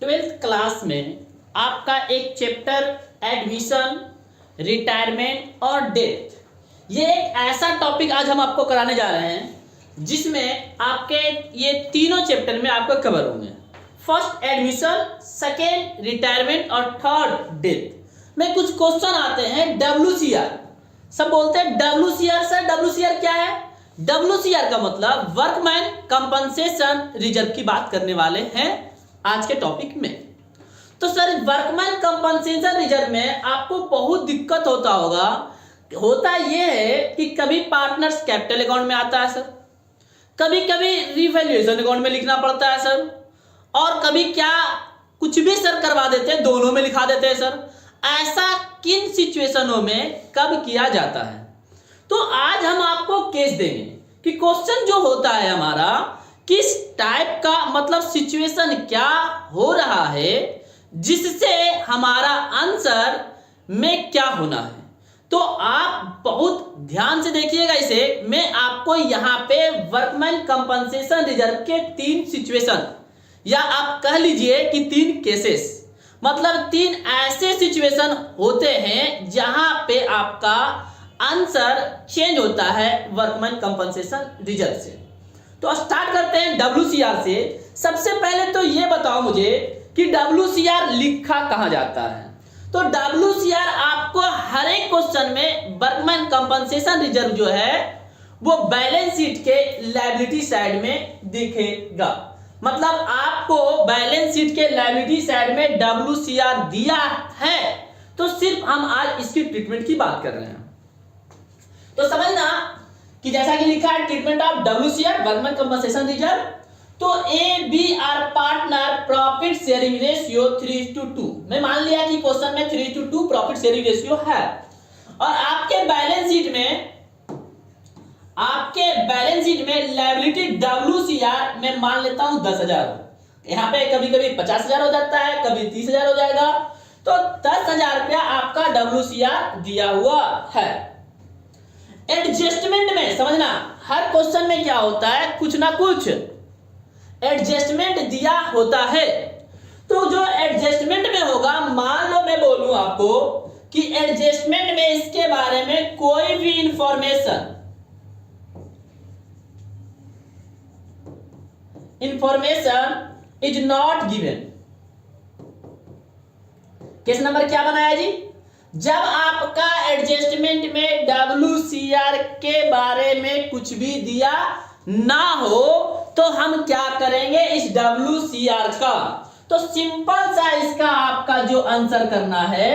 Twelfth class में आपका एक चैप्टर एडमिशन, रिटायरमेंट और डेथ, ये एक ऐसा टॉपिक आज हम आपको कराने जा रहे हैं जिसमें आपके ये तीनों चैप्टर में आपको कवर होंगे। फर्स्ट एडमिशन, सेकेंड रिटायरमेंट और थर्ड डेथ में कुछ क्वेश्चन आते हैं। WCR, सब बोलते हैं WCR सर, WCR क्या है? WCR का मतलब वर्कमैन कंपनसेशन रिजर्व की बात करने वाले हैं आज के टॉपिक में। तो सर वर्कमैन कंपनसेशन रिजर्व में आपको बहुत दिक्कत होता होगा। होता यह है कि कभी पार्टनर्स कैपिटल अकाउंट में आता है सर, कभी कभी रिवैल्यूएशन अकाउंट में लिखना पड़ता है सर, और कभी क्या कुछ भी सर करवा देते हैं, दोनों में लिखा देते हैं सर। ऐसा किन सिचुएशनों में कब किया जाता है? तो आज हम आपको केस देंगे कि क्वेश्चन जो होता है हमारा किस टाइप का, मतलब सिचुएशन क्या हो रहा है जिससे हमारा आंसर में क्या होना है। तो आप बहुत ध्यान से देखिएगा इसे। मैं आपको यहां पे वर्कमैन कंपनसेशन रिजर्व के 3 सिचुएशन, या आप कह लीजिए कि 3 केसेस, मतलब 3 ऐसे सिचुएशन होते हैं जहां पे आपका आंसर चेंज होता है वर्कमैन कंपनसेशन रिजर्व से। तो स्टार्ट करते हैं WCR से। सबसे पहले तो ये बताओ मुझे कि WCR लिखा कहां जाता है? तो WCR आपको हर एक क्वेश्चन में वर्कमैन कंपनसेशन रिजर्व जो है वो बैलेंस शीट के लायबिलिटी साइड में दिखेगा। मतलब आपको बैलेंस शीट के लायबिलिटी साइड में WCR दिया है, तो सिर्फ हम आज इसकी ट्रीटमेंट की बात कर रहे हैं। तो समझना कि जैसा कि लिखा है treatment of WCR workman compensation reserve, तो ABR partner profit sharing ratio 3:2। मैं मान लिया कि क्वेश्चन में 3:2 प्रॉफिट शेयरिंग रेशियो है, और आपके बैलेंस शीट में लायबिलिटी WCR में मान लेता हूं 10,000। यहां पे कभी कभी 50,000 हो जाता है, कभी 30,000 हो जाएगा। तो 10,000 रुपया आपका WCR दिया हुआ है। एडजस्टमेंट में समझना, हर क्वेश्चन में क्या होता है, कुछ ना कुछ एडजस्टमेंट दिया होता है। तो जो एडजस्टमेंट में होगा, मान लो मैं बोलूं आपको कि एडजस्टमेंट में इसके बारे में कोई भी information is not given. Case number क्या बनाया जी? जब आपका एडजस्टमेंट में WCR के बारे में कुछ भी दिया ना हो तो हम क्या करेंगे इस WCR का? तो सिंपल सा इसका आपका जो आंसर करना है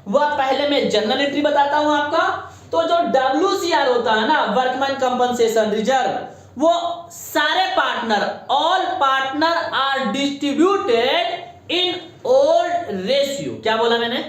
वह पहले मैं जनरल एंट्री बताता हूं आपका। तो जो WCR होता है ना, वर्कमैन कंपनसेशन रिजर्व, वो सारे partner, all partner are distributed in old ratio. क्या बोला मैंने?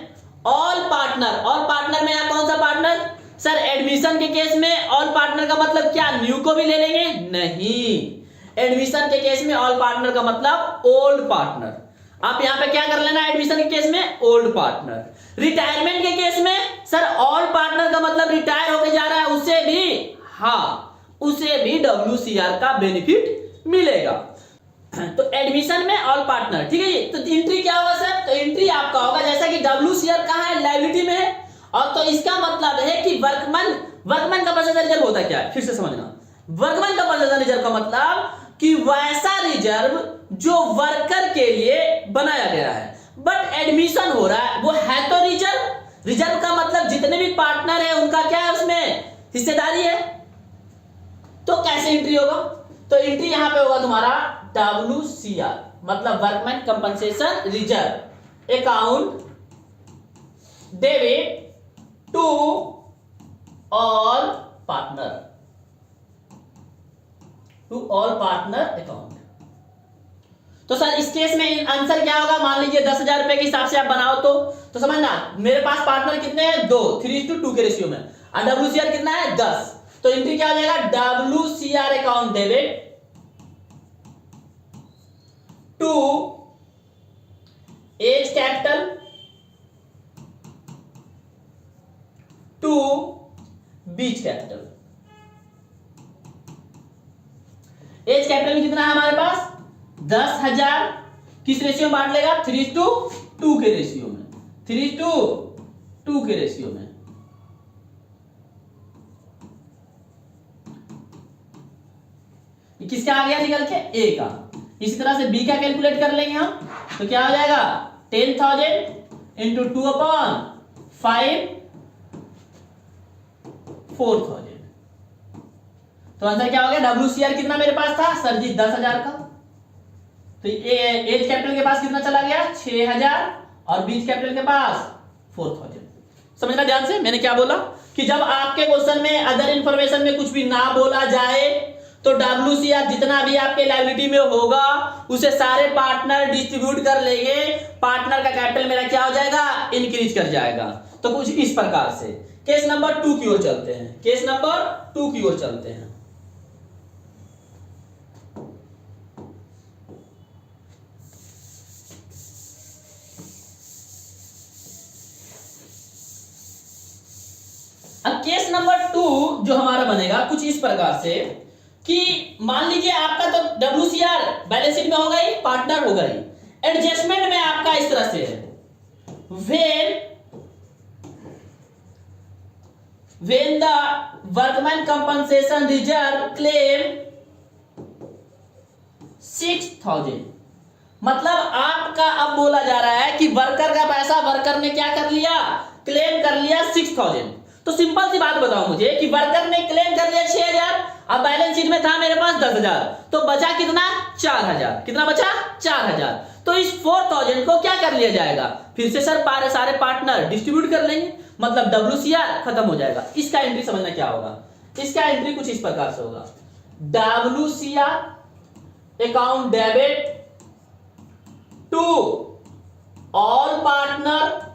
All partner. ऑल पार्टनर में यहां कौन सा पार्टनर? सर एडमिशन के केस में ऑल पार्टनर का मतलब क्या न्यू को भी ले लेंगे? नहीं, एडमिशन के केस में ऑल पार्टनर का मतलब ओल्ड पार्टनर। आप यहां पे क्या कर लेना, एडमिशन के केस में ओल्ड पार्टनर। रिटायरमेंट के केस में सर ऑल पार्टनर का मतलब रिटायर होके जा रहा है, उसे भी, हाँ उसे भी WCR का बेनिफिट मिलेगा। तो एडमिशन में ऑल पार्टनर, ठीक है जी। तो एंट्री क्या होगा सर? तो एंट्री आपका होगा, जैसा कि WCR कहां है, लायबिलिटी में है, और तो इसका मतलब है कि वर्कमैन कंपनसेशन रिजर्व होता क्या है, फिर से समझना। वर्कमैन कंपनसेशन रिजर्व का मतलब कि वैसा रिजर्व जो वर्कर के लिए बनाया गया है, बट एडमिशन हो रहा है, वो है तो रिजर्व का मतलब जितने भी पार्टनर है उनका क्या है, उसमें हिस्सेदारी है। तो कैसे एंट्री होगा? तो एंट्री यहां पे होगा तुम्हारा WCR, मतलब workman compensation reserve account debit to all partner account. तो सर इस केस में आंसर क्या होगा? मान लीजिए 10,000 रुपए के हिसाब से आप बनाओ तो समझना, मेरे पास पार्टनर कितने हैं? 2, 3:2 के रेशियो में, और WCR कितना है? 10। तो एंट्री क्या हो जाएगा? WCR account debit to A's capital to B's capital. A's capital में कितना है हमारे पास? 10,000 किस रेशियो में बांट लेगा? 3:2 के रेशियो में, 3:2 के रेशियो में। किसका आ गया निकल के? ए का। इसी तरह से बी का कैलकुलेट कर लेंगे हम, तो क्या हो जाएगा? 10,000 इंटू 2/5 4,000। तो आंसर क्या हो गया? WCR कितना मेरे पास था सर जी? 10,000 का। तो एज कैपिटल के पास कितना चला गया? 6,000, और बीच कैपिटल के पास 4,000। समझना ध्यान से, मैंने क्या बोला कि जब आपके क्वेश्चन में अदर इंफॉर्मेशन में कुछ भी ना बोला जाए तो WCR जितना भी आपके लायबिलिटी में होगा उसे सारे पार्टनर डिस्ट्रीब्यूट कर लेंगे, पार्टनर का कैपिटल मेरा क्या हो जाएगा? इंक्रीज कर जाएगा। तो कुछ इस प्रकार से केस नंबर 2 की ओर चलते हैं, केस नंबर 2 की ओर चलते हैं। अब केस नंबर 2 जो हमारा बनेगा कुछ इस प्रकार से कि मान लीजिए आपका तो WCR बैलेंस शीट में होगा ही, पार्टनर होगा ही, एडजस्टमेंट में आपका इस तरह से है, when the workman compensation reserve claim 6,000, मतलब आपका अब बोला जा रहा है कि वर्कर का पैसा वर्कर ने क्या कर लिया? क्लेम कर लिया 6,000। तो सिंपल सी बात बताओ मुझे कि वर्कर ने क्लेम कर लिया 6,000, अब बैलेंस शीट में था मेरे पास 10,000, तो बचा कितना? 4,000। कितना बचा? 4,000। तो इस 4,000 को क्या कर लिया जाएगा? फिर से सर सारे पार्टनर डिस्ट्रीब्यूट कर लेंगे, मतलब WCR खत्म हो जाएगा। इसका एंट्री समझना क्या होगा? इसका एंट्री कुछ इस प्रकार से होगा, WCR account debit to all partner,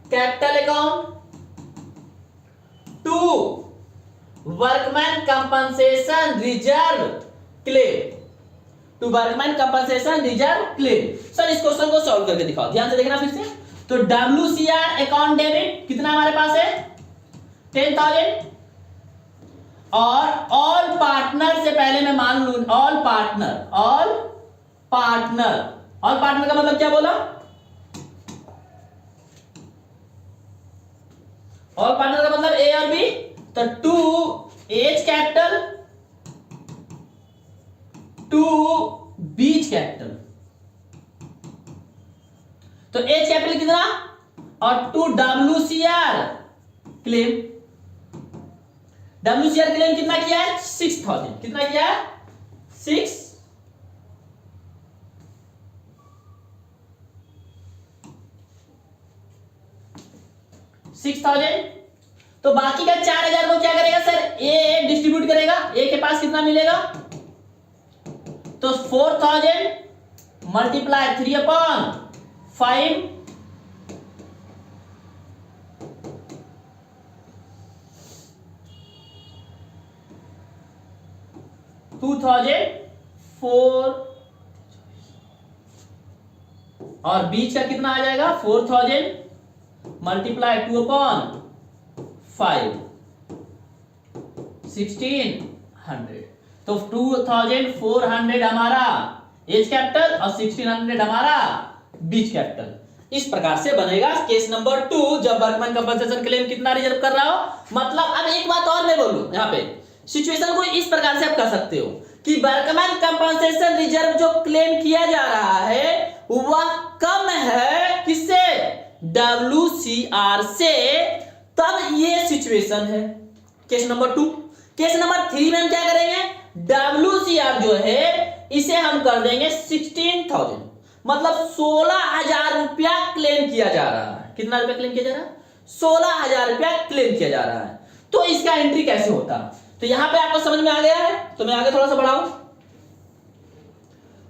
capital account to workman compensation reserve claim, to workman compensation reserve claim. Sir इस क्वेश्चन को सॉल्व करके दिखाओ, ध्यान से देखना फिर से। तो WCR अकाउंट डेबिट कितना हमारे पास है? 10,000, और ऑल पार्टनर से पहले मैं मान लू ऑल पार्टनर, ऑल पार्टनर का मतलब क्या बोला? ऑल पार्टनर का मतलब ए और बी, तो to A's capital to B's capital. तो एज कैपिटल कितना? और to WCR claim. WCR claim कितना किया है? 6,000। कितना किया है? 6,000। तो बाकी का 4,000 को क्या करेगा सर? ए डिस्ट्रीब्यूट करेगा। ए के पास कितना मिलेगा? तो 4,000 मल्टीप्लाई 3/5 2,004, और बीच का कितना आ जाएगा? 4,000 मल्टीप्लाई 2/5 1,600। तो 2,400 हमारा एज कैपिटल और 1,600 हमारा बीच कैपिटल। इस प्रकार से बनेगा केस नंबर 2 जब वर्कमैन कंपनसेशन क्लेम कितना रिजर्व कर रहा हो। मतलब अब एक बात और मैं बोलूं, यहां पे सिचुएशन को इस प्रकार से आप कर सकते हो कि वर्कमैन कंपनसेशन रिजर्व जो क्लेम किया जा रहा है वह कम है किससे? WCR से, तब ये सिचुएशन है केस नंबर 2। केस नंबर 3 में हम क्या करेंगे? WCR जो है इसे हम कर देंगे 16,000, मतलब 16,000 रुपया क्लेम किया जा रहा है। कितना रुपया क्लेम किया जा रहा है? 16,000 रुपया क्लेम किया जा रहा है। तो इसका एंट्री कैसे होता? तो यहां पे आपको समझ में आ गया है, तो मैं आगे थोड़ा सा बढ़ाऊं।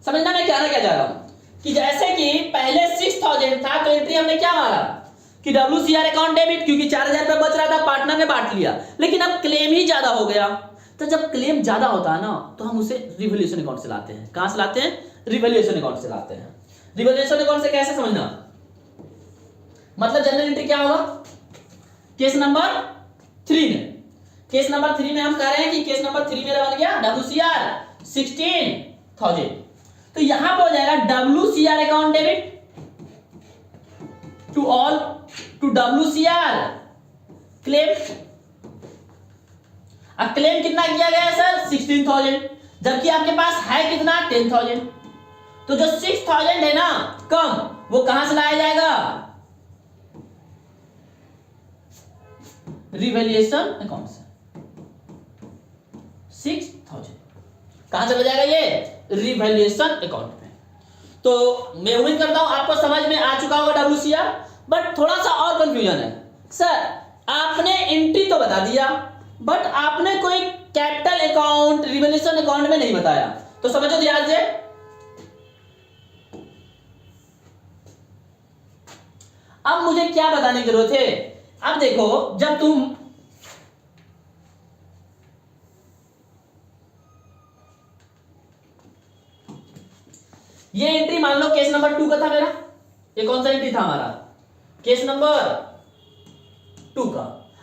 समझना मैं क्या चाह रहा हूं कि जैसे कि पहले 6,000 था तो एंट्री हमने क्या मारा कि WCR अकाउंट डेबिट, क्योंकि 4,000 रुपया बच रहा था, पार्टनर ने बांट लिया। लेकिन अब क्लेम ही ज्यादा हो गया, तो जब क्लेम ज्यादा होता है ना तो हम उसे रिवैल्यूएशन अकाउंट से लाते हैं। कहां से लाते हैं? रिवैल्यूएशन अकाउंट से लाते हैं। रिवैल्यूएशन अकाउंट से कैसे समझना? मतलब जनरल एंट्री क्या होगा केस नंबर 3 में? केस नंबर 3 में हम कह रहे हैं कि केस नंबर 3 मेरा बन गया WCR 16,000। तो यहां पे हो जाएगा WCR account debit to all to WCR claim. अब क्लेम कितना किया गया सर 16,000, जबकि आपके पास है कितना 10,000। तो जो 6,000 है ना कम, वो कहां से लाया जाएगा रिवैल्यूएशन अकाउंट से। 6,000 कहां चला जाएगा ये रिवैल्यूएशन अकाउंट में। तो मैं उम्मीद करता हूं आपको समझ में आ चुका होगा WCR, बट थोड़ा सा और कंफ्यूजन है सर। आपने एंट्री तो बता दिया, बट आपने कोई कैपिटल अकाउंट रिवैल्यूएशन अकाउंट में नहीं बताया, तो समझो ध्यान से। अब मुझे क्या बताने की जरूरत है, अब देखो जब तुम ये एंट्री मान लो केस नंबर 2 का था मेरा, ये कौन सा एंट्री था हमारा केस नंबर 2 का।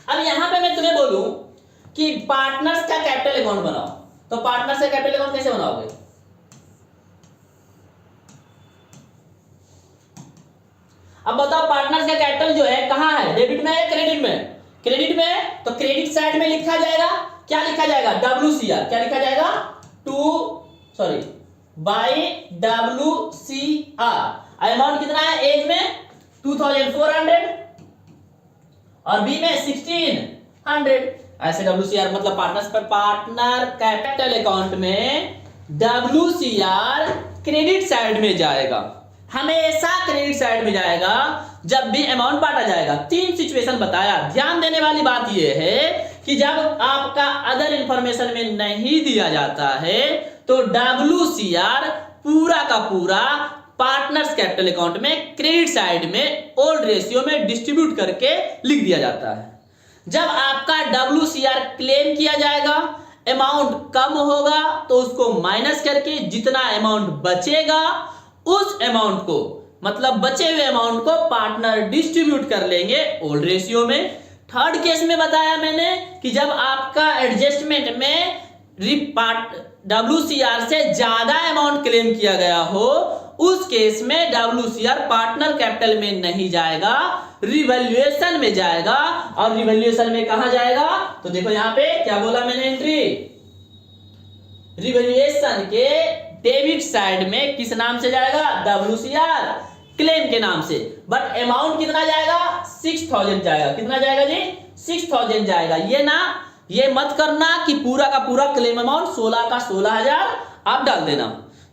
अब यहां पे मैं तुम्हें बोलूं कि पार्टनर्स का कैपिटल अकाउंट बनाओ, तो पार्टनर्स का कैपिटल अकाउंट कैसे बनाओगे? अब बताओ पार्टनर्स का कैपिटल जो है कहां है, डेबिट में या क्रेडिट में? क्रेडिट में, तो क्रेडिट साइड में लिखा जाएगा, क्या लिखा जाएगा WCR, क्या लिखा जाएगा बाय WCR। अमाउंट कितना है, एज में 2,400 और बी में 1,600। ऐसे WCR मतलब पार्टनर्स पर पार्टनर कैपिटल अकाउंट में WCR क्रेडिट साइड में जाएगा, हमेशा क्रेडिट साइड में जाएगा जब भी अमाउंट बांटा जाएगा। 3 सिचुएशन बताया। ध्यान देने वाली बात यह है कि जब आपका अदर इंफॉर्मेशन में नहीं दिया जाता है तो WCR पूरा का पूरा पार्टनर्स कैपिटल अकाउंट में क्रेडिट साइड में ओल्ड रेशियो में डिस्ट्रीब्यूट करके लिख दिया जाता है। जब आपका WCR क्लेम किया जाएगा, अमाउंट कम होगा तो उसको माइनस करके जितना अमाउंट बचेगा उस अमाउंट को, मतलब बचे हुए अमाउंट को पार्टनर डिस्ट्रीब्यूट कर लेंगे ओल्ड रेशियो में। थर्ड केस में बताया मैंने कि जब आपका एडजस्टमेंट में WCR से ज्यादा अमाउंट क्लेम किया गया हो, उस केस में WCR पार्टनर कैपिटल में नहीं जाएगा, रिवैल्यूएशन में जाएगा। और रिवैल्यूएशन में कहां जाएगा, तो देखो यहां पे क्या बोला मैंने, एंट्री रिवैल्यूएशन के डेबिट साइड में किस नाम से जाएगा, WCR क्लेम के नाम से। बट अमाउंट कितना जाएगा, 6,000 जाएगा। कितना जाएगा जी, 6,000 जाएगा। ये मत करना कि पूरा का पूरा क्लेम अमाउंट 16 का 16,000 आप डाल देना।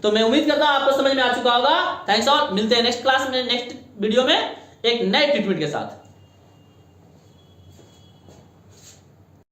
तो मैं उम्मीद करता हूं आपको समझ में आ चुका होगा। थैंक्स ऑल, मिलते हैं नेक्स्ट क्लास में, नेक्स्ट वीडियो में एक नए ट्रीटमेंट के साथ।